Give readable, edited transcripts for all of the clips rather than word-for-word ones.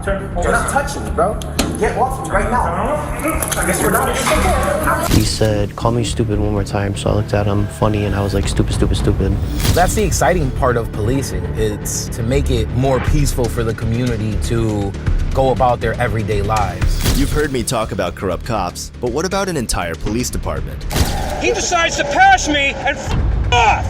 You're not touching me, bro. Get off me right now. I guess we're not. He said, call me stupid one more time. So I looked at him funny and I was like, stupid, stupid, stupid. That's the exciting part of policing. It's to make it more peaceful for the community to go about their everyday lives. You've heard me talk about corrupt cops, but what about an entire police department? He decides to pass me and off!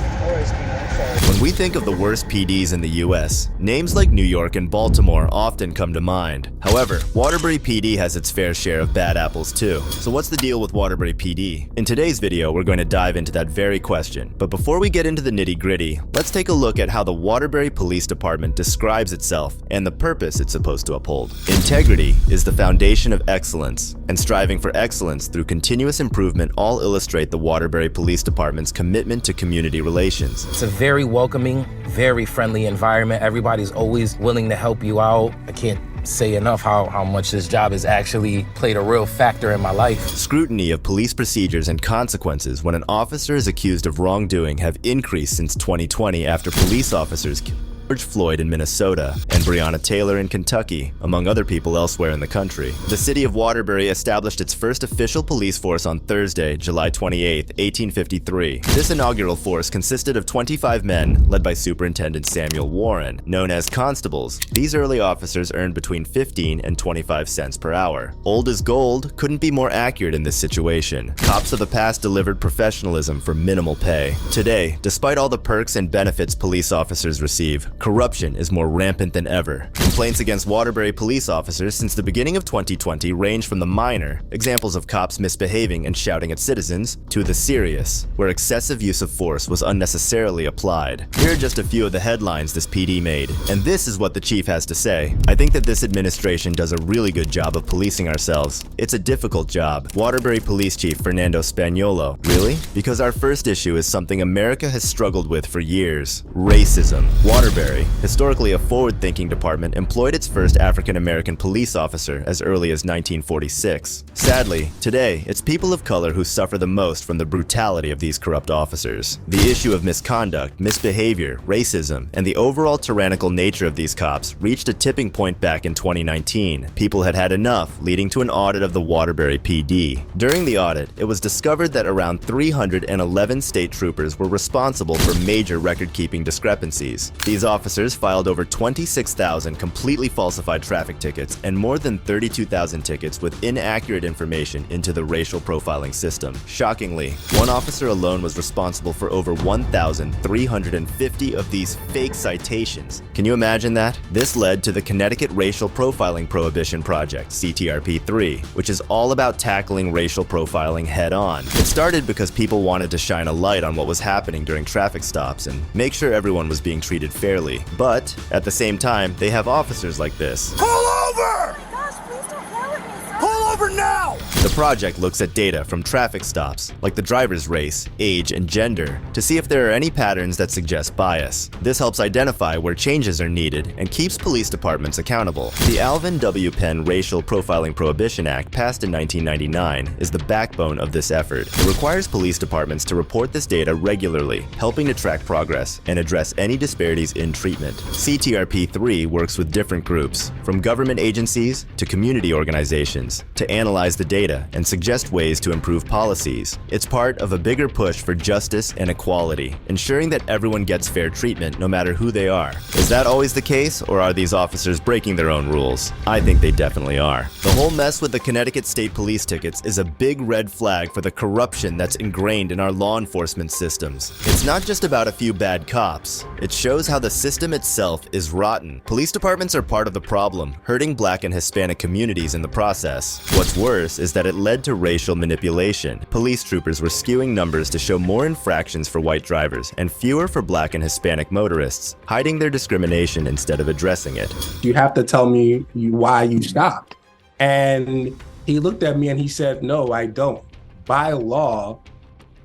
When we think of the worst PDs in the US, names like New York and Baltimore often come to mind. However, Waterbury PD has its fair share of bad apples too. So what's the deal with Waterbury PD? In today's video, we're going to dive into that very question. But before we get into the nitty-gritty, let's take a look at how the Waterbury Police Department describes itself and the purpose it's supposed to uphold. Integrity is the foundation of excellence, and striving for excellence through continuous improvement all illustrate the Waterbury Police Department's commitment to community relations. It's a very welcoming, very friendly environment. Everybody's always willing to help you out. I can't say enough how much this job has actually played a real factor in my life. Scrutiny of police procedures and consequences when an officer is accused of wrongdoing have increased since 2020 after police officers killed George Floyd in Minnesota and Breonna Taylor in Kentucky, among other people elsewhere in the country. The city of Waterbury established its first official police force on Thursday, July 28, 1853. This inaugural force consisted of 25 men, led by Superintendent Samuel Warren, known as constables. These early officers earned between 15 and 25 cents per hour. Old as gold couldn't be more accurate in this situation. Cops of the past delivered professionalism for minimal pay. Today, despite all the perks and benefits police officers receive, corruption is more rampant than ever. Complaints against Waterbury police officers since the beginning of 2020 range from the minor, examples of cops misbehaving and shouting at citizens, to the serious, where excessive use of force was unnecessarily applied. Here are just a few of the headlines this PD made, and this is what the chief has to say. I think that this administration does a really good job of policing ourselves. It's a difficult job. Waterbury Police Chief Fernando Spaniolo. Really? Because our first issue is something America has struggled with for years: racism. Waterbury, historically a forward-thinking department, employed its first African-American police officer as early as 1946. Sadly, today, it's people of color who suffer the most from the brutality of these corrupt officers. The issue of misconduct, misbehavior, racism, and the overall tyrannical nature of these cops reached a tipping point back in 2019. People had had enough, leading to an audit of the Waterbury PD. During the audit, it was discovered that around 311 state troopers were responsible for major record-keeping discrepancies. These officers filed over 26,000 completely falsified traffic tickets and more than 32,000 tickets with inaccurate information into the racial profiling system. Shockingly, one officer alone was responsible for over 1,350 of these fake citations. Can you imagine that? This led to the Connecticut Racial Profiling Prohibition Project, CTRP-3, which is all about tackling racial profiling head-on. It started because people wanted to shine a light on what was happening during traffic stops and make sure everyone was being treated fairly. But at the same time, they have officers like this. Pull over! Gosh, please don't yell at me, sir. Pull over now! The project looks at data from traffic stops, like the driver's race, age, and gender, to see if there are any patterns that suggest bias. This helps identify where changes are needed and keeps police departments accountable. The Alvin W. Penn Racial Profiling Prohibition Act, passed in 1999, is the backbone of this effort. It requires police departments to report this data regularly, helping to track progress and address any disparities in treatment. CTRP-3 works with different groups, from government agencies to community organizations, to analyze the data and suggest ways to improve policies. It's part of a bigger push for justice and equality, ensuring that everyone gets fair treatment no matter who they are. Is that always the case, or are these officers breaking their own rules? I think they definitely are. The whole mess with the Connecticut State Police tickets is a big red flag for the corruption that's ingrained in our law enforcement systems. It's not just about a few bad cops. It shows how the system itself is rotten. Police departments are part of the problem, hurting Black and Hispanic communities in the process. What's worse is that it led to racial manipulation. Police troopers were skewing numbers to show more infractions for white drivers and fewer for Black and Hispanic motorists, hiding their discrimination instead of addressing it. You have to tell me why you stopped. And he looked at me and he said, no, I don't. By law,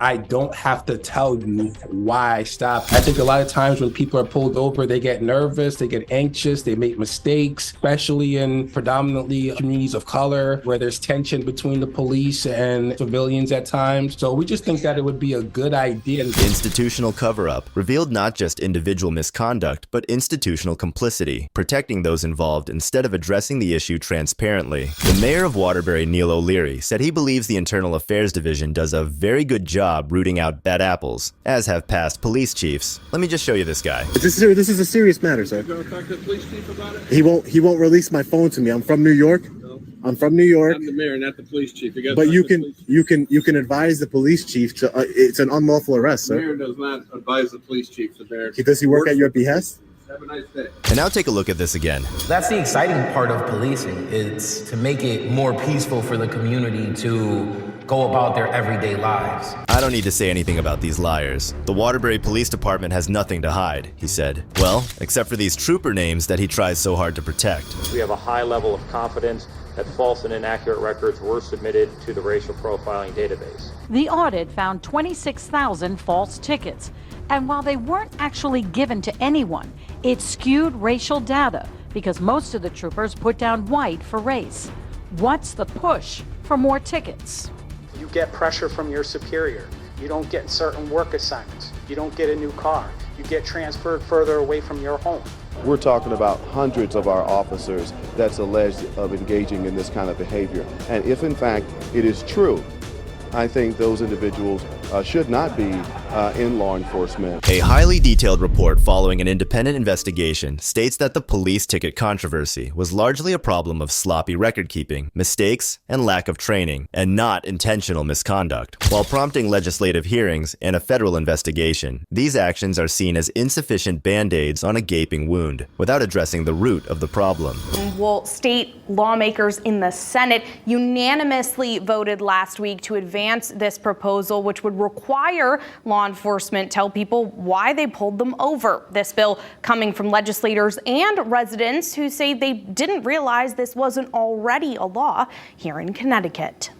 I don't have to tell you why I stopped. I think a lot of times when people are pulled over, they get nervous, they get anxious, they make mistakes, especially in predominantly communities of color where there's tension between the police and civilians at times. So we just think that it would be a good idea. Institutional cover-up revealed not just individual misconduct, but institutional complicity, protecting those involved instead of addressing the issue transparently. The mayor of Waterbury, Neil O'Leary, said he believes the Internal Affairs Division does a very good job rooting out bad apples, as have past police chiefs. Let me just show you this guy. This is a serious matter, sir. You gonna talk to the police chief about it? He won't release my phone to me. I'm from New York. No. I'm from New York. I'm the mayor, not the police chief. But you can advise the police chief to. It's an unlawful arrest, The sir. mayor does not advise the police chief. The mayor. Does he work at your behest? Have a nice day. And now take a look at this again. That's the exciting part of policing. It's to make it more peaceful for the community to go about their everyday lives. I don't need to say anything about these liars. The Waterbury Police Department has nothing to hide, he said. Well, except for these trooper names that he tries so hard to protect. We have a high level of confidence that false and inaccurate records were submitted to the racial profiling database. The audit found 26,000 false tickets. And while they weren't actually given to anyone, it skewed racial data because most of the troopers put down white for race. What's the push for more tickets? You get pressure from your superior. You don't get certain work assignments. You don't get a new car. You get transferred further away from your home. We're talking about hundreds of our officers that's alleged of engaging in this kind of behavior. And if in fact it is true, I think those individuals should not be in law enforcement. A highly detailed report following an independent investigation states that the police ticket controversy was largely a problem of sloppy record keeping, mistakes, and lack of training, and not intentional misconduct. While prompting legislative hearings and a federal investigation, these actions are seen as insufficient band-aids on a gaping wound, without addressing the root of the problem. Well, state lawmakers in the Senate unanimously voted last week to advance this proposal, which would require law enforcement tell people why they pulled them over. This bill coming from legislators and residents who say they didn't realize this wasn't already a law here in Connecticut.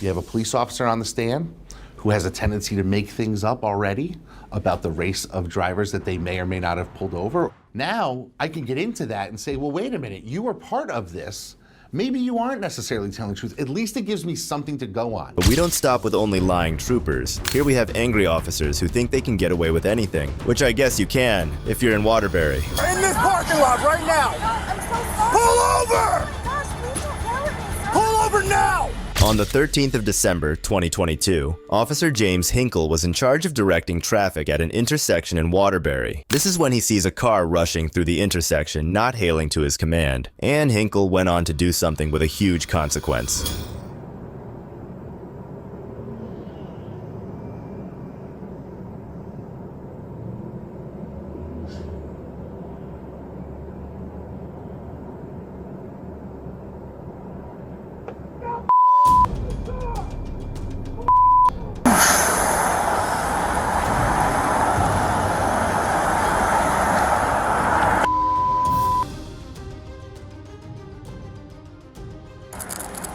You have a police officer on the stand who has a tendency to make things up already about the race of drivers that they may or may not have pulled over. Now I can get into that and say, well, wait a minute, you were part of this. Maybe you aren't necessarily telling the truth. At least it gives me something to go on. But we don't stop with only lying troopers. Here we have angry officers who think they can get away with anything, which I guess you can if you're in Waterbury. In this parking lot right now. I'm so sorry. Pull over! Gosh, please don't yell at me, sir. Pull over now! On the 13th of December, 2022, Officer James Hinkle was in charge of directing traffic at an intersection in Waterbury. This is when he sees a car rushing through the intersection, not hailing to his command, and Hinkle went on to do something with a huge consequence.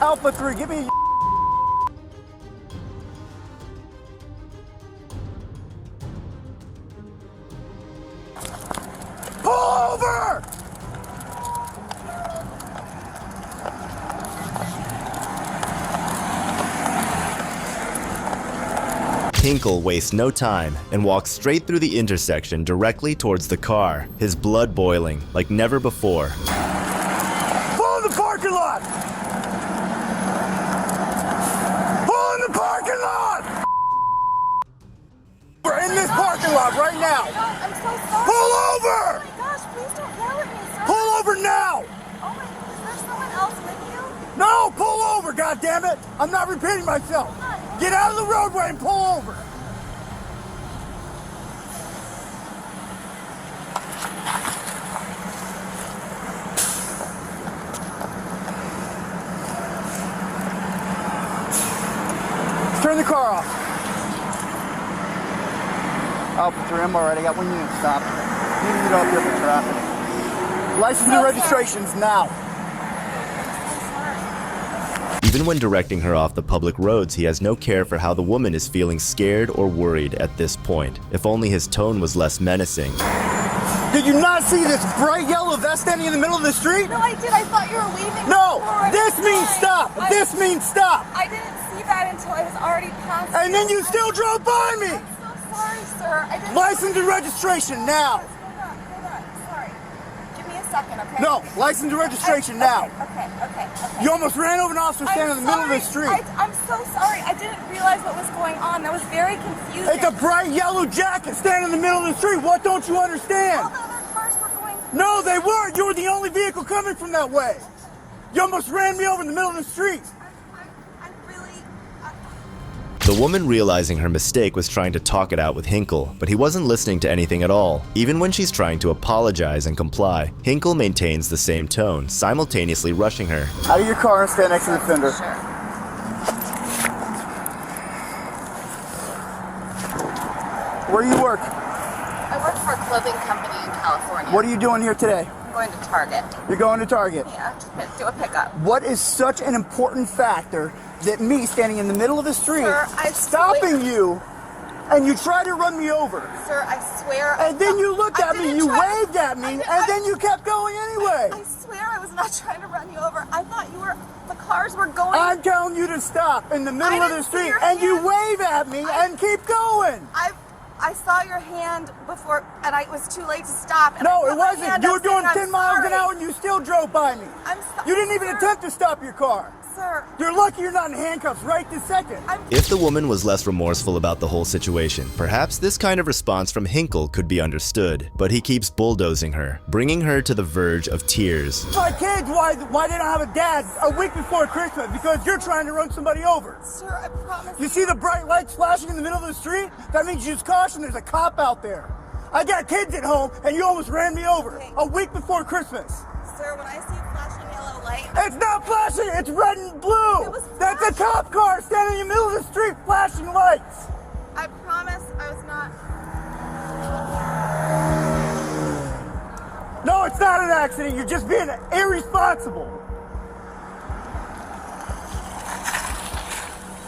Alpha 3, give me a pull over! Hinkle wastes no time and walks straight through the intersection directly towards the car, his blood boiling like never before. Pull in the parking lot! Pull in the parking lot! We're in this parking lot right now! I'm so sorry. Pull over! Oh my gosh, please don't yell at me, sir. Pull over now! Oh my, is there someone else with you? No, pull over, goddammit! I'm not repeating myself. Get out of the roadway and pull over. Turn the car off. Alpha 3, I'm already got 1 unit stopped. You need to get up here for traffic. License and registrations now. Even when directing her off the public roads, he has no care for how the woman is feeling scared or worried at this point. If only his tone was less menacing. Did you not see this bright yellow vest standing in the middle of the street? No, I did. I thought you were waving. No, this means stop. This means stop. I didn't see that until I was already past. And then you still drove by me. I'm so sorry, sir. I didn't. License and registration now. Hold on. Sorry. Give me a second, okay? No, license and registration now. Okay. You almost ran over an officer standing in the middle of the street. I'm so sorry. I didn't realize what was going on. That was very confusing. It's a bright yellow jacket standing in the middle of the street. What don't you understand? All the other cars were going. No, they weren't. You were the only vehicle coming from that way. You almost ran me over in the middle of the street. The woman, realizing her mistake, was trying to talk it out with Hinkle, but he wasn't listening to anything at all. Even when she's trying to apologize and comply, Hinkle maintains the same tone, simultaneously rushing her. Out of your car and stand next to the fender. Sure. Where do you work? I work for a clothing company in California. What are you doing here today? I'm going to Target. You're going to Target? Yeah, to do a pickup. What is such an important factor that me standing in the middle of the street, Sir, stopping you, and you try to run me over? Sir, I swear. And then you looked at me, you waved at me, and then you kept going anyway. I swear I was not trying to run you over. I thought the cars were going. I'm telling you to stop in the middle of the street, and you wave at me and keep going. I saw your hand before, and it was too late to stop. And No, it wasn't. You were doing 10 miles an hour, and you still drove by me. You didn't even attempt to stop your car. Sir. You're lucky you're not in handcuffs right this second. If the woman was less remorseful about the whole situation, perhaps this kind of response from Hinkle could be understood, but he keeps bulldozing her, bringing her to the verge of tears. My kids, why they don't have a dad a week before Christmas? Because you're trying to run somebody over. Sir, I promise. You see the bright lights flashing in the middle of the street? That means use caution, there's a cop out there. I got kids at home, and you almost ran me over a week before Christmas. Sir, when I see a flashing yellow light. It's not flashing, it's red and blue. That's a cop car standing in the middle of the street flashing lights. I promise I was not. No, it's not an accident. You're just being irresponsible.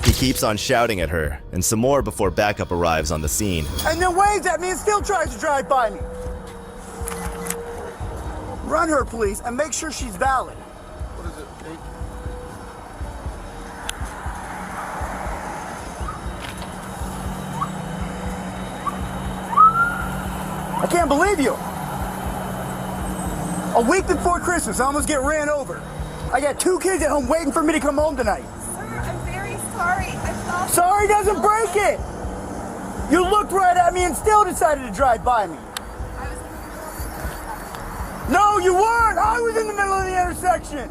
He keeps on shouting at her, and some more before backup arrives on the scene. And then waves at me and still tries to drive by me. Run her, please, and make sure she's valid. What is it, Nate? I can't believe you. A week before Christmas, I almost get ran over. I got 2 kids at home waiting for me to come home tonight. Sir, I'm very sorry. I thought. Sorry doesn't break it. You looked right at me and still decided to drive by me. No, you weren't! I was in the middle of the intersection!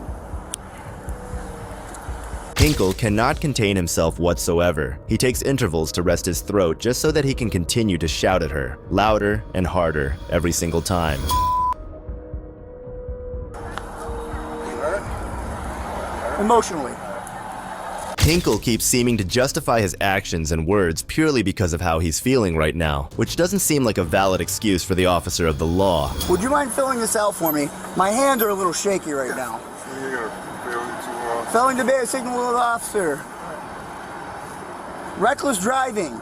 Hinkle cannot contain himself whatsoever. He takes intervals to rest his throat just so that he can continue to shout at her, louder and harder every single time. Emotionally. Hinkle keeps seeming to justify his actions and words purely because of how he's feeling right now, which doesn't seem like a valid excuse for the officer of the law. Would you mind filling this out for me? My hands are a little shaky right now. Failing to obey a signal of the officer. Reckless driving.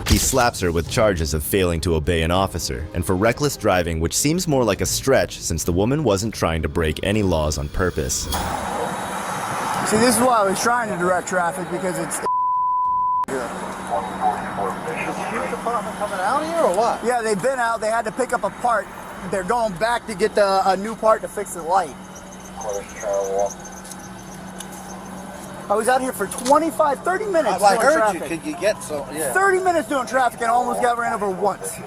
He slaps her with charges of failing to obey an officer, and for reckless driving, which seems more like a stretch since the woman wasn't trying to break any laws on purpose. See, this is why I was trying to direct traffic, because it's good. Is the sheriff's department coming out here or what? Yeah, they've been out. They had to pick up a part. They're going back to get a new part to fix the light. I was out here for 25, 30 minutes I doing heard traffic. you. Could you get so? Yeah. 30 minutes doing traffic and almost got ran over once.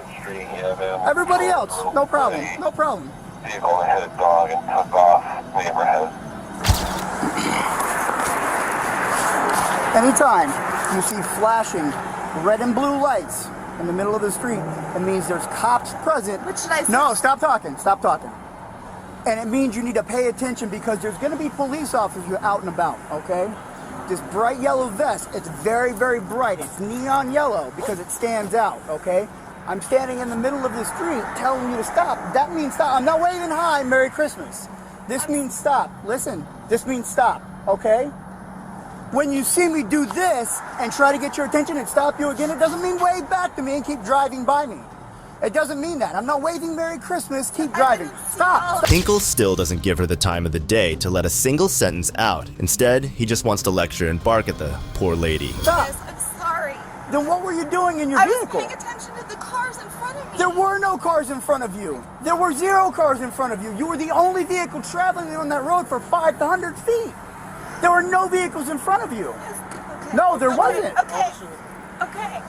Everybody else, no problem, no problem. Vehicle hit a dog and took off. Neighborhood. Anytime you see flashing red and blue lights in the middle of the street, it means there's cops present. What should I say? No, stop talking, stop talking. And it means you need to pay attention because there's going to be police officers out and about, okay? This bright yellow vest, it's very, very bright. It's neon yellow because it stands out, okay? I'm standing in the middle of the street telling you to stop. That means stop. I'm not waving hi, Merry Christmas. This means stop. Listen, this means stop. okay? When you see me do this and try to get your attention and stop you again, it doesn't mean wave back to me and keep driving by me. It doesn't mean that. I'm not waving Merry Christmas, keep driving. Stop. Hinkle still doesn't give her the time of the day to let a single sentence out. Instead, he just wants to lecture and bark at the poor lady. Stop. Yes, I'm sorry. Then what were you doing in your I vehicle? was paying attention to the cars in front of me. There were no cars in front of you. There were 0 cars in front of you. You were the only vehicle traveling on that road for 5 to 100 feet. There were no vehicles in front of you. Okay. No, there wasn't. Okay. Okay.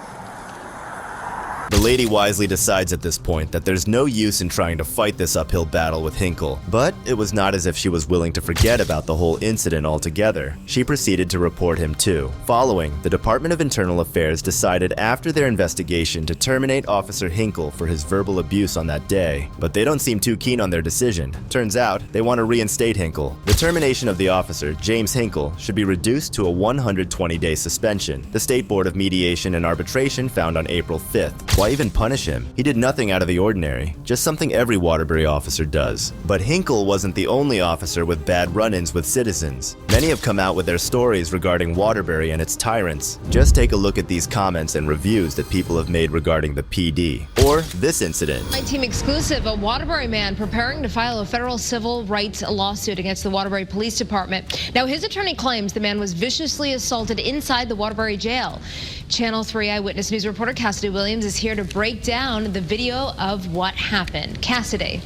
The lady wisely decides at this point that there's no use in trying to fight this uphill battle with Hinkle, but it was not as if she was willing to forget about the whole incident altogether. She proceeded to report him too. Following, the Department of Internal Affairs decided after their investigation to terminate Officer Hinkle for his verbal abuse on that day, but they don't seem too keen on their decision. Turns out, they want to reinstate Hinkle. The termination of the officer, James Hinkle, should be reduced to a 120-day suspension. The State Board of Mediation and Arbitration found on April 5th. Why even punish him? He did nothing out of the ordinary, just something every Waterbury officer does. But Hinkle wasn't the only officer with bad run-ins with citizens. Many have come out with their stories regarding Waterbury and its tyrants. Just take a look at these comments and reviews that people have made regarding the PD. Or this incident. My team exclusive, a Waterbury man preparing to file a federal civil rights lawsuit against the Waterbury Police Department. Now, his attorney claims the man was viciously assaulted inside the Waterbury jail. Channel 3 Eyewitness News reporter Cassidy Williams is here to break down the video of what happened. Cassidy.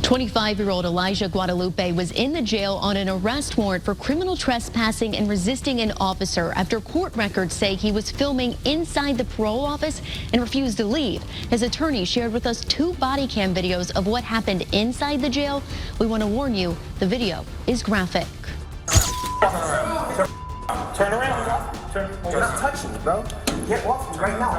25-year-old Elijah Guadalupe was in the jail on an arrest warrant for criminal trespassing and resisting an officer after court records say he was filming inside the parole office and refused to leave. His attorney shared with us 2 body cam videos of what happened inside the jail. We want to warn you, the video is graphic. Turn around. You're not touching me, bro. Get off me right now.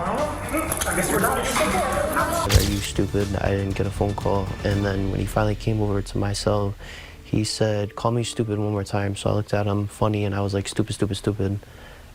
I guess we're not. Are you stupid? I didn't get a phone call. And then when he finally came over to my cell, he said, call me stupid one more time. So I looked at him funny and I was like, stupid, stupid, stupid.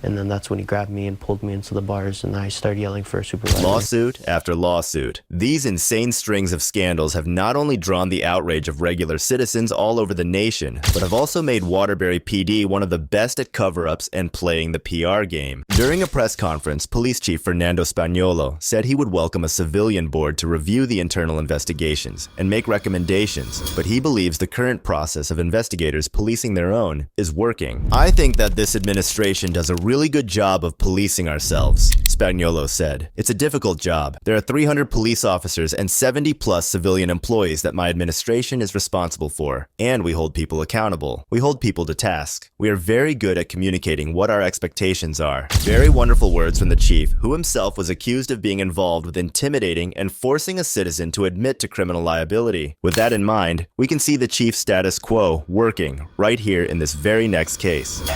And then that's when he grabbed me and pulled me into the bars and I started yelling for a supervisor. Lawsuit after lawsuit. These insane strings of scandals have not only drawn the outrage of regular citizens all over the nation, but have also made Waterbury PD one of the best at cover-ups and playing the PR game. During a press conference, Police Chief Fernando Spagnuolo said he would welcome a civilian board to review the internal investigations and make recommendations, but he believes the current process of investigators policing their own is working. I think that this administration does a really good job of policing ourselves, Spagnuolo said. It's a difficult job. There are 300 police officers and 70+ civilian employees that my administration is responsible for, and we hold people accountable. We hold people to task. We are very good at communicating what our expectations are. Very wonderful words from the chief, who himself was accused of being involved with intimidating and forcing a citizen to admit to criminal liability. With that in mind, we can see the chief's status quo working right here in this very next case.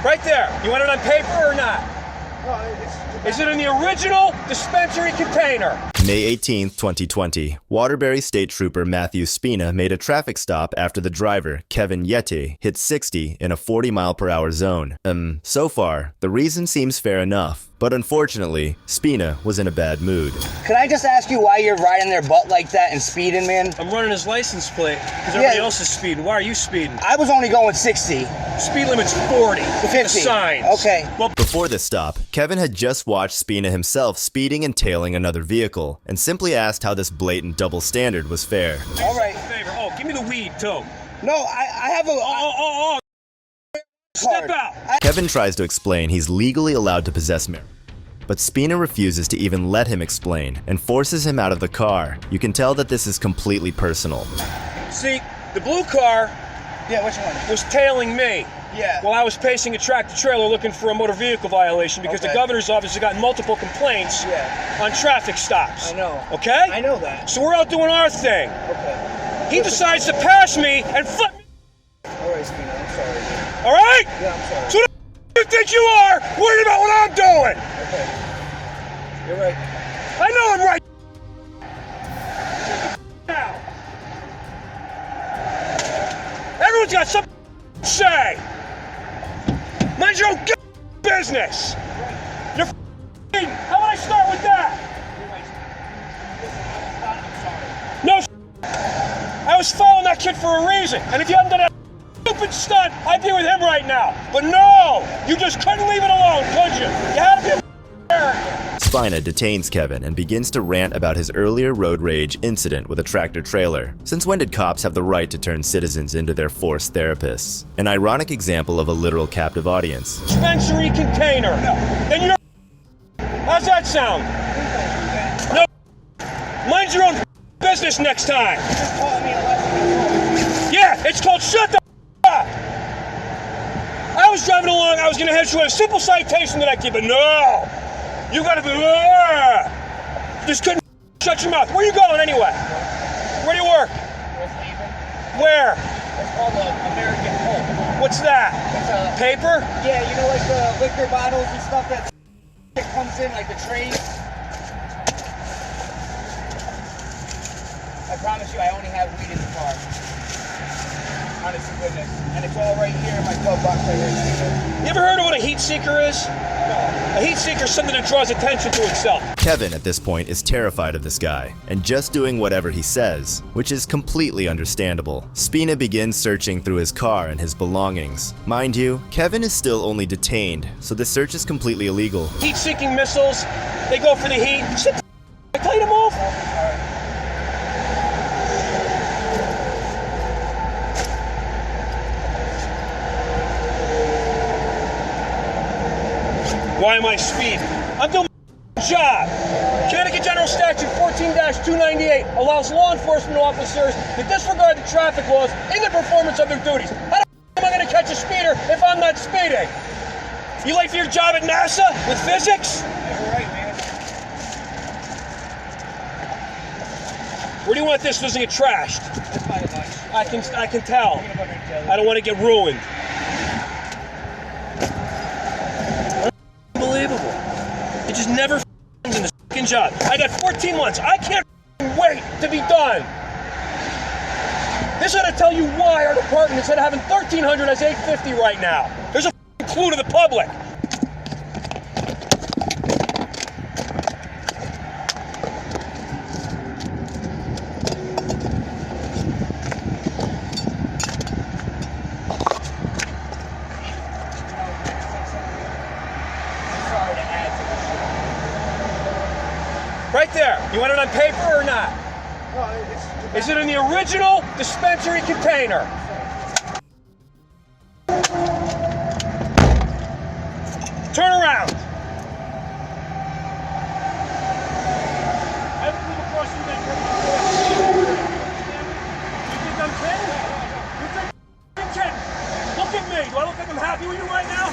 Right there. You want it on paper or not? Is it in the original dispensary container? May 18, 2020, Waterbury State Trooper Matthew Spina made a traffic stop after the driver, Kevin Yeti, hit 60 in a 40-mile-per-hour zone. So far, the reason seems fair enough. But unfortunately, Spina was in a bad mood. Could I just ask you why you're riding their butt like that and speeding, man? I'm running his license plate because everybody else is speeding. Why are you speeding? I was only going 60. Speed limit's 40. 50. The signs. Okay. Well, before this stop, Kevin had just watched Spina himself speeding and tailing another vehicle, and simply asked how this blatant double standard was fair. All right. Favor. Oh, give me the weed too. No, I have a. Step out. Kevin tries to explain he's legally allowed to possess marijuana, but Spina refuses to even let him explain and forces him out of the car. You can tell that this is completely personal. See, the blue car Yeah, which one? was tailing me. Yeah. While I was pacing a tractor trailer looking for a motor vehicle violation because the governor's office has gotten multiple complaints on traffic stops. I know. Okay? I know that. So we're out doing our thing. Okay. He decides to pass me and flip me. All right, Spina, I'm sorry, dude. All right? Yeah, I'm sorry. So who the you think you are worried about what I'm doing? Okay. You're right. I know I'm right. Now. Everyone's got something to say. Mind your own business. You're how about I start with that? No, I was following that kid for a reason. And if you hadn't done that stupid stunt, I'd be with him right now. But no, you just couldn't leave it alone, could you? You had to be a arrogant. Spina detains Kevin and begins to rant about his earlier road rage incident with a tractor trailer. Since when did cops have the right to turn citizens into their forced therapists? An ironic example of a literal captive audience. Dispensary container. Then you're. How's that sound? No. Mind your own business next time. Yeah, it's called shut the up. I was driving along, I was gonna head to a simple citation that I give, but no. You gotta be, just couldn't shut your mouth. Where you going anyway? Where do you work? Where? It's called American Pulp. What's that? It's paper? Yeah, you know, like the liquor bottles and stuff that comes in, like the trays. I promise you, I only have weed in the car. Honest to goodness. And it's all right here in my glove box right here. You ever heard of what a heat seeker is? A heat seeker is something that draws attention to itself. Kevin, at this point, is terrified of this guy, and just doing whatever he says, which is completely understandable. Spina begins searching through his car and his belongings. Mind you, Kevin is still only detained, so the search is completely illegal. Heat-seeking missiles, they go for the heat. Sit the I tell you to move. Why am I speeding? I'm doing my job. Connecticut General Statute 14-298 allows law enforcement officers to disregard the traffic laws in the performance of their duties. How the am I going to catch a speeder if I'm not speeding? You late for your job at NASA with physics? You're right, man. Where do you want this doesn't get trashed? That's my advice. I can tell. I don't want to get ruined. Unbelievable. It just never in the fucking job. I got 14 months. I can't wait to be done. This ought to tell you why our department, instead of having 1,300, has 850 right now. There's a clue to the public. Right there. You want it on paper or not? Is it in the original dispensary container? Turn around. Everything across you that you think I'm kidding? You think I'm kidding? Look at me. Do I look like I'm happy with you right now?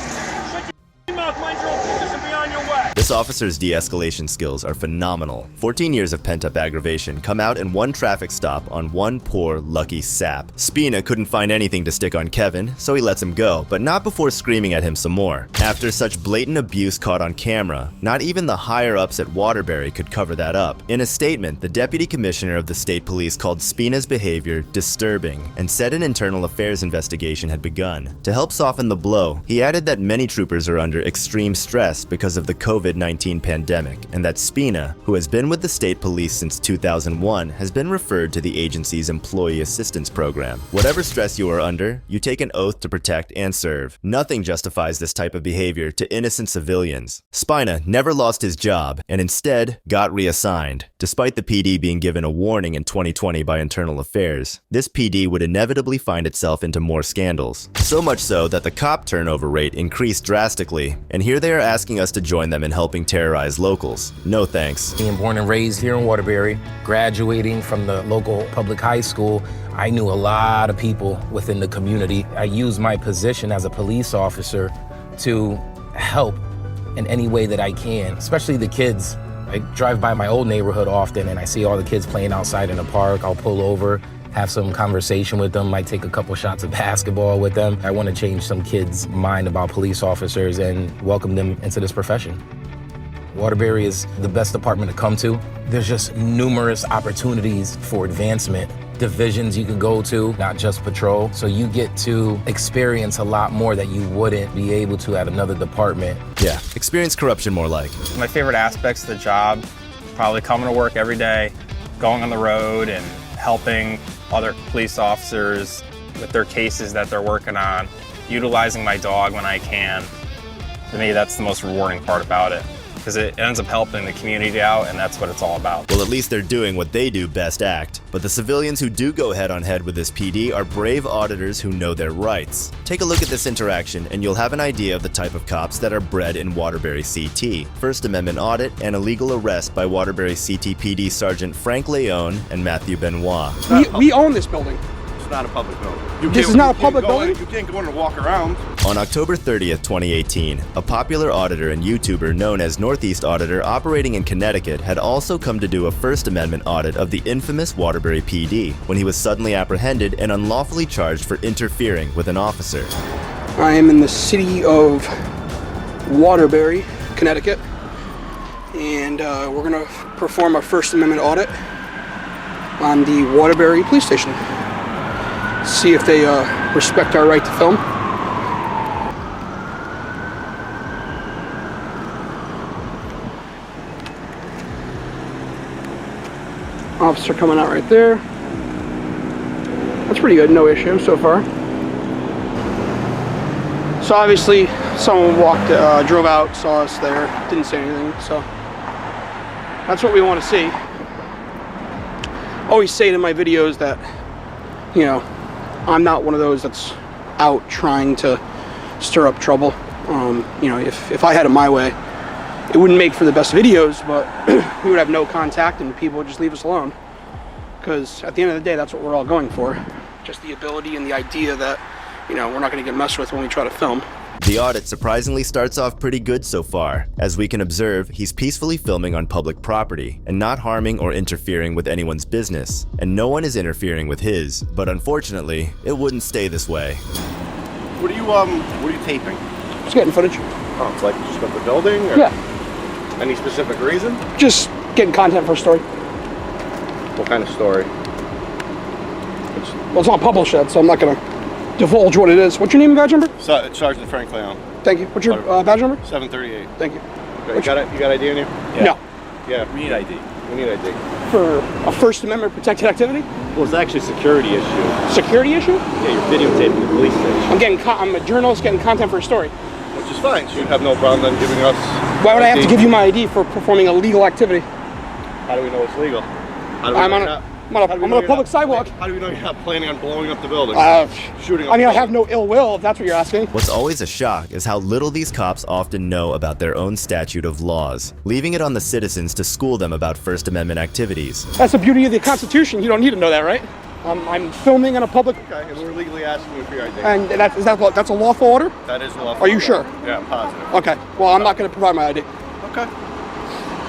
Shut your mouth, mind your own business, and be on your way. This officer's de-escalation skills are phenomenal. 14 years of pent-up aggravation come out in one traffic stop on one poor, lucky sap. Spina couldn't find anything to stick on Kevin, so he lets him go, but not before screaming at him some more. After such blatant abuse caught on camera, not even the higher-ups at Waterbury could cover that up. In a statement, the deputy commissioner of the state police called Spina's behavior disturbing and said an internal affairs investigation had begun. To help soften the blow, he added that many troopers are under extreme stress because of the COVID-19 pandemic, and that Spina, who has been with the state police since 2001, has been referred to the agency's Employee Assistance Program. Whatever stress you are under, you take an oath to protect and serve. Nothing justifies this type of behavior to innocent civilians. Spina never lost his job, and instead got reassigned. Despite the PD being given a warning in 2020 by Internal Affairs, this PD would inevitably find itself into more scandals. So much so that the cop turnover rate increased drastically, and here they are asking us to join them in helping terrorize locals. No thanks. Being born and raised here in Waterbury, graduating from the local public high school, I knew a lot of people within the community. I used my position as a police officer to help in any way that I can, especially the kids. I drive by my old neighborhood often and I see all the kids playing outside in the park. I'll pull over, have some conversation with them, might take a couple shots of basketball with them. I want to change some kids' mind about police officers and welcome them into this profession. Waterbury is the best department to come to. There's just numerous opportunities for advancement. Divisions you can go to, not just patrol. So you get to experience a lot more that you wouldn't be able to at another department. Yeah, experience corruption more like. My favorite aspects of the job, probably coming to work every day, going on the road and helping other police officers with their cases that they're working on, utilizing my dog when I can. To me, that's the most rewarding part about it, because it ends up helping the community out, and that's what it's all about. Well, at least they're doing what they do best act. But the civilians who do go head-on-head with this PD are brave auditors who know their rights. Take a look at this interaction, and you'll have an idea of the type of cops that are bred in Waterbury CT. First Amendment audit and illegal arrest by Waterbury CTPD Sergeant Frank Leone and Matthew Benoit. We own this building. It's not a public building. This is not a public building? You can't go in and walk around. On October 30th, 2018, a popular auditor and YouTuber known as Northeast Auditor operating in Connecticut had also come to do a First Amendment audit of the infamous Waterbury PD when he was suddenly apprehended and unlawfully charged for interfering with an officer. I am in the city of Waterbury, Connecticut, and we're going to perform a First Amendment audit on the Waterbury Police Station. See if they respect our right to film. Officer coming out right there. That's pretty good, no issue so far. So obviously someone drove out, saw us there, didn't say anything, so that's what we want to see. I always say in my videos that, you know, I'm not one of those that's out trying to stir up trouble. You know, if I had it my way, it wouldn't make for the best videos, but we would have no contact and people would just leave us alone. Because at the end of the day, that's what we're all going for. Just the ability and the idea that, you know, we're not going to get messed with when we try to film. The audit surprisingly starts off pretty good so far. As we can observe, he's peacefully filming on public property and not harming or interfering with anyone's business. And no one is interfering with his, but unfortunately, it wouldn't stay this way. What are you taping? Just getting footage. Oh, it's like just of the building? Or Yeah. Any specific reason? Just getting content for a story. What kind of story? Well, it's not published yet, so I'm not going to divulge what it is. What's your name and badge number? Sergeant Frank Leone. Thank you. What's your badge number? 738. Thank you. You got ID on you? Yeah. No. Yeah. We need ID. We need ID. For a First Amendment protected activity? Well, it's actually a security issue. Security issue? Yeah, you're videotaping the police station. I'm a journalist getting content for a story. Which is fine. So you have no problem then giving us Why would I have to give you my ID for performing a legal activity? How do we know it's legal? I'm on a public sidewalk. How do we know you're not planning on blowing up the building? Shooting up I mean, I have no ill will, if that's what you're asking. What's always a shock is how little these cops often know about their own statute of laws, leaving it on the citizens to school them about First Amendment activities. That's the beauty of the Constitution. You don't need to know that, right? I'm filming in a public... Okay, and we're legally asking you for your ID. And that's a lawful order? That is a lawful order. Are you sure? Yeah, I'm positive. Okay, well, I'm not going to provide my ID. Okay.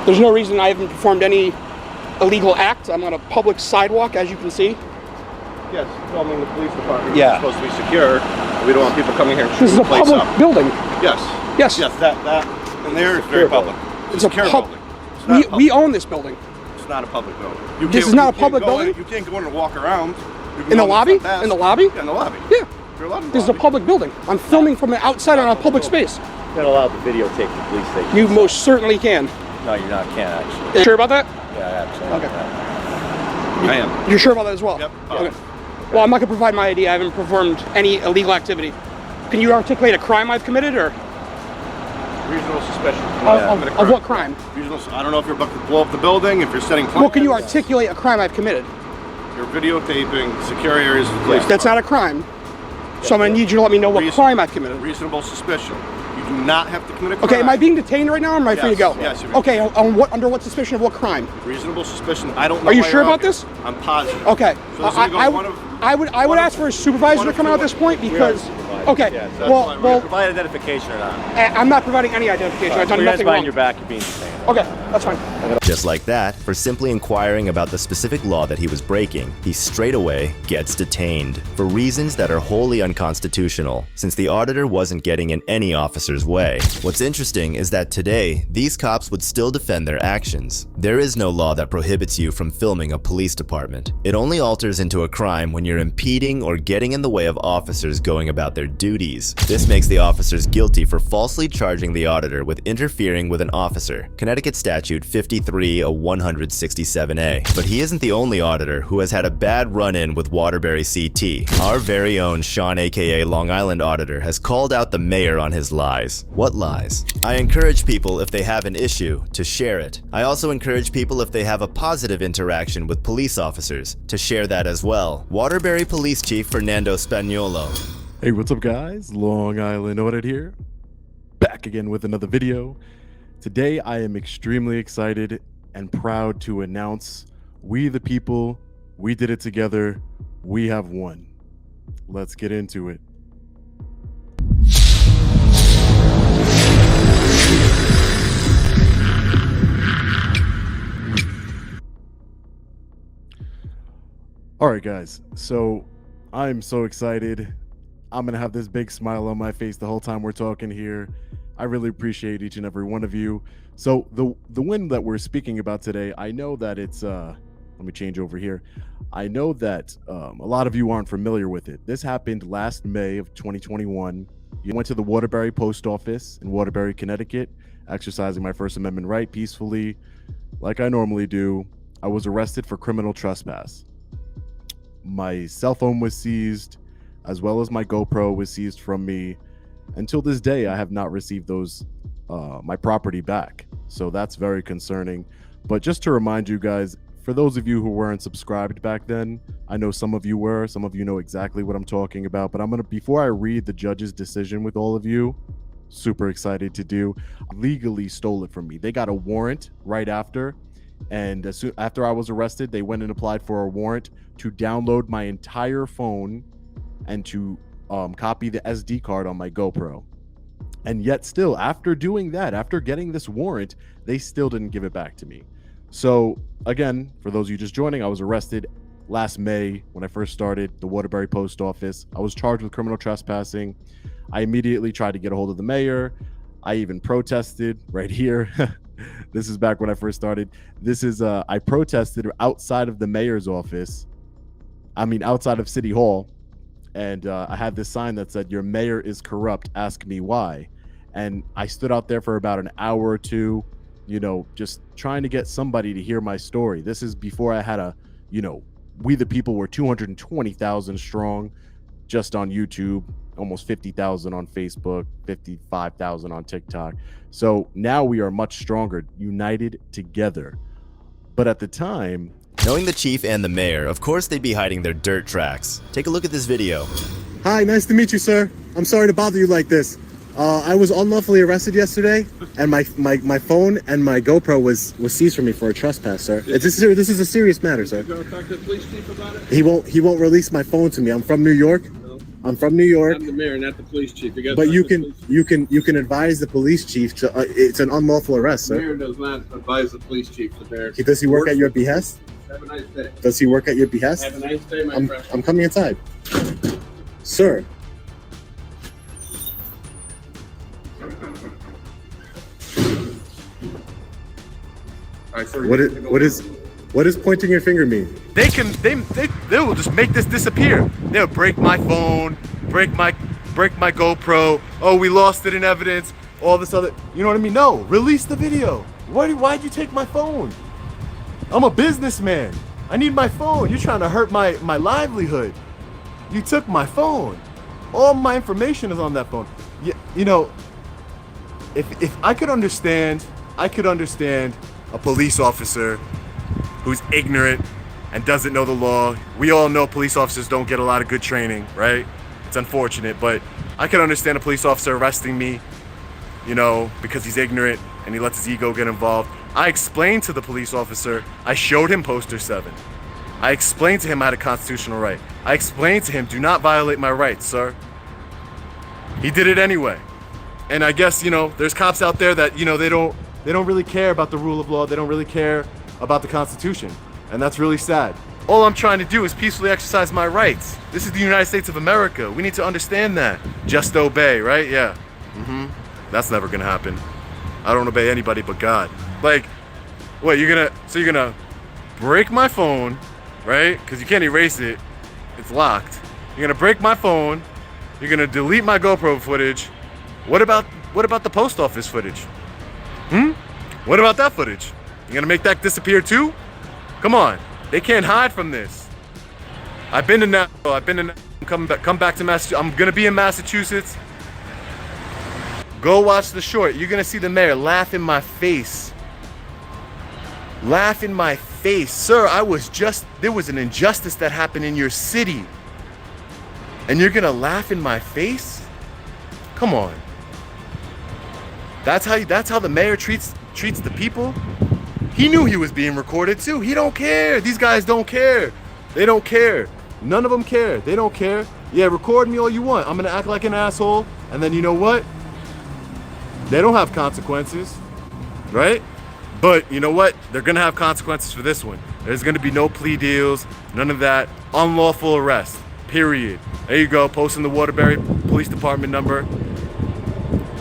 There's no reason I haven't performed any illegal act. I'm on a public sidewalk, as you can see. Yes, filming the police department. Yeah. It's supposed to be secure. We don't want people coming here and This is shooting a the place public up. building. Yes. Yes. Yes, that and there is very public. It's a secure pub. building. We own this building. It's not a public building. This is not a public building? You can't go in and walk around. In the lobby? In the lobby? Yeah, in the lobby. Yeah. You're allowed in the This is a public building. I'm filming from the outside on a public space. You're not allowed to videotape the police station. You most certainly can. No, you're not. Can't actually. You sure about that? Yeah, absolutely. Okay. I am. You're sure about that as well? Yep. Okay. Well, I'm not going to provide my ID. I haven't performed any illegal activity. Can you articulate a crime I've committed, or? Reasonable suspicion. Of what crime? I don't know if you're about to blow up the building, if you're setting plans. Well, can you articulate a crime I've committed? You're videotaping secure areas of the police. That's not a crime. So I'm going to need you to let me know what crime I've committed. Reasonable suspicion. You do not have to commit a crime. Okay, am I being detained right now, or am I free to go? Yes, you're Okay, under what suspicion of what crime? Reasonable suspicion. I don't know. Are you why sure you're about out here. this? I'm positive. Okay. So this is gonna go one of- I would ask for a supervisor to come out at this point because. Okay. Yeah, so Well, provide identification or not. I'm not providing any identification. I've done nothing behind wrong. your back, you're being detained. Okay, that's fine. Just like that, for simply inquiring about the specific law that he was breaking, he straight away gets detained for reasons that are wholly unconstitutional, since the auditor wasn't getting in any officer's way. What's interesting is that today, these cops would still defend their actions. There is no law that prohibits you from filming a police department. It only alters into a crime when you're impeding or getting in the way of officers going about their duties. This makes the officers guilty for falsely charging the auditor with interfering with an officer. Connecticut Statute 53 3 a 167A. But he isn't the only auditor who has had a bad run-in with Waterbury CT. Our very own Sean, aka Long Island Auditor, has called out the mayor on his lies. What lies? I encourage people, if they have an issue, to share it. I also encourage people, if they have a positive interaction with police officers, to share that as well. Waterbury Police Chief Fernando Spagnuolo. Hey, what's up guys? Long Island Audit here. Back again with another video. Today I am extremely excited and proud to announce we the people, we did it together, we have won. Let's get into it. Alright guys, so I'm so excited. I'm gonna have this big smile on my face the whole time we're talking here. I really appreciate each and every one of you. So the win that we're speaking about today, I know that it's let me change over here. I know that a lot of you aren't familiar with it. This happened last May of 2021. You went to the Waterbury Post Office in Waterbury, Connecticut, exercising my First Amendment right peacefully, like I normally do. I was arrested for criminal trespass. My cell phone was seized, as well as my GoPro was seized from me. Until this day, I have not received those my property back. So that's very concerning. But just to remind you guys, for those of you who weren't subscribed back then, I know some of you were, some of you know exactly what I'm talking about, but before I read the judge's decision with all of you, super excited to do, legally stole it from me. They got a warrant right after, and as soon after I was arrested, they went and applied for a warrant to download my entire phone and to copy the SD card on my GoPro. And yet still, after doing that, after getting this warrant, they still didn't give it back to me. So again, for those of you just joining, I was arrested last May when I first started the Waterbury Post Office. I was charged with criminal trespassing. I immediately tried to get a hold of the mayor. I even protested right here. This is back when I first started. This is I protested outside of the mayor's office. I mean, outside of City Hall. And I had this sign that said, "Your mayor is corrupt, ask me why." And I stood out there for about an hour or two, you know, just trying to get somebody to hear my story. This is before I had we the people were 220,000 strong just on YouTube, almost 50,000 on Facebook, 55,000 on TikTok. So now we are much stronger, united together. But at the time, knowing the chief and the mayor, of course they'd be hiding their dirt tracks. Take a look at this video. Hi, nice to meet you, sir. I'm sorry to bother you like this. I was unlawfully arrested yesterday, and my phone and my GoPro was seized from me for a trespass, sir. This is a serious matter, sir. You gonna talk to the police chief about it? He won't release my phone to me. I'm from New York. No. I'm from New York. I'm the mayor, not the police chief. But you can advise the police chief to. It's an unlawful arrest, The sir. mayor does not advise the police chief. The mayor. Does he work at your behest? Have a nice day. Does he work at your behest? Have a nice day, my friend. I'm coming inside, sir. All right, sir, What does pointing your finger mean? They will just make this disappear. They'll break my phone, break my GoPro. Oh, we lost it in evidence. All this other, you know what I mean? No, release the video. Why'd you take my phone? I'm a businessman. I need my phone. You're trying to hurt my livelihood. You took my phone. All my information is on that phone. You know, if I could understand a police officer who's ignorant and doesn't know the law. We all know police officers don't get a lot of good training, right? It's unfortunate, but I could understand a police officer arresting me, you know, because he's ignorant and he lets his ego get involved. I explained to the police officer, I showed him poster 7. I explained to him I had a constitutional right. I explained to him, do not violate my rights, sir. He did it anyway. And I guess, you know, there's cops out there that, you know, they don't really care about the rule of law. They don't really care about the Constitution. And that's really sad. All I'm trying to do is peacefully exercise my rights. This is the United States of America. We need to understand that. Just obey, right? Yeah. That's never gonna happen. I don't obey anybody but God. Like, what, you're gonna break my phone, right? Because you can't erase it. It's locked. You're gonna break my phone. You're gonna delete my GoPro footage. What about the post office footage? What about that footage? You gonna make that disappear too? Come on, they can't hide from this. I've been to Nashville. Come back to Massachusetts. I'm gonna be in Massachusetts. Go watch the short. You're gonna see the mayor laugh in my face. Laugh in my face. Sir, there was an injustice that happened in your city. And you're gonna laugh in my face? Come on. That's how the mayor treats the people? He knew he was being recorded too. He don't care. These guys don't care. They don't care. None of them care. They don't care. Yeah, record me all you want. I'm gonna act like an asshole, and then you know what? They don't have consequences, right? But you know what? They're gonna have consequences for this one. There's gonna be no plea deals, none of that. Unlawful arrest, period. There you go, posting the Waterbury Police Department number.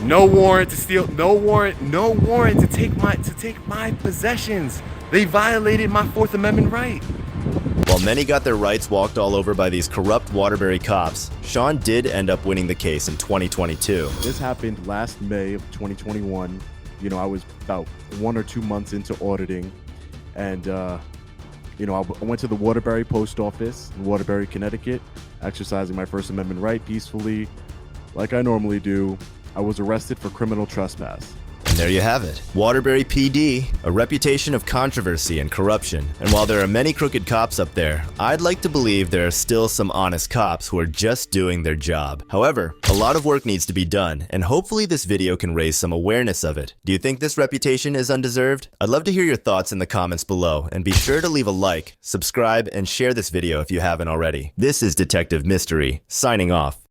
No warrant to steal, no warrant to take my possessions. They violated my Fourth Amendment right. While many got their rights walked all over by these corrupt Waterbury cops, Sean did end up winning the case in 2022. This happened last May of 2021. You know, I was about 1 or 2 months into auditing, and you know, I went to the Waterbury Post Office in Waterbury, Connecticut, exercising my First Amendment right peacefully, like I normally do. I was arrested for criminal trespass. And there you have it. Waterbury PD, a reputation of controversy and corruption. And while there are many crooked cops up there, I'd like to believe there are still some honest cops who are just doing their job. However, a lot of work needs to be done, and hopefully this video can raise some awareness of it. Do you think this reputation is undeserved? I'd love to hear your thoughts in the comments below, and be sure to leave a like, subscribe, and share this video if you haven't already. This is Detective Mystery, signing off.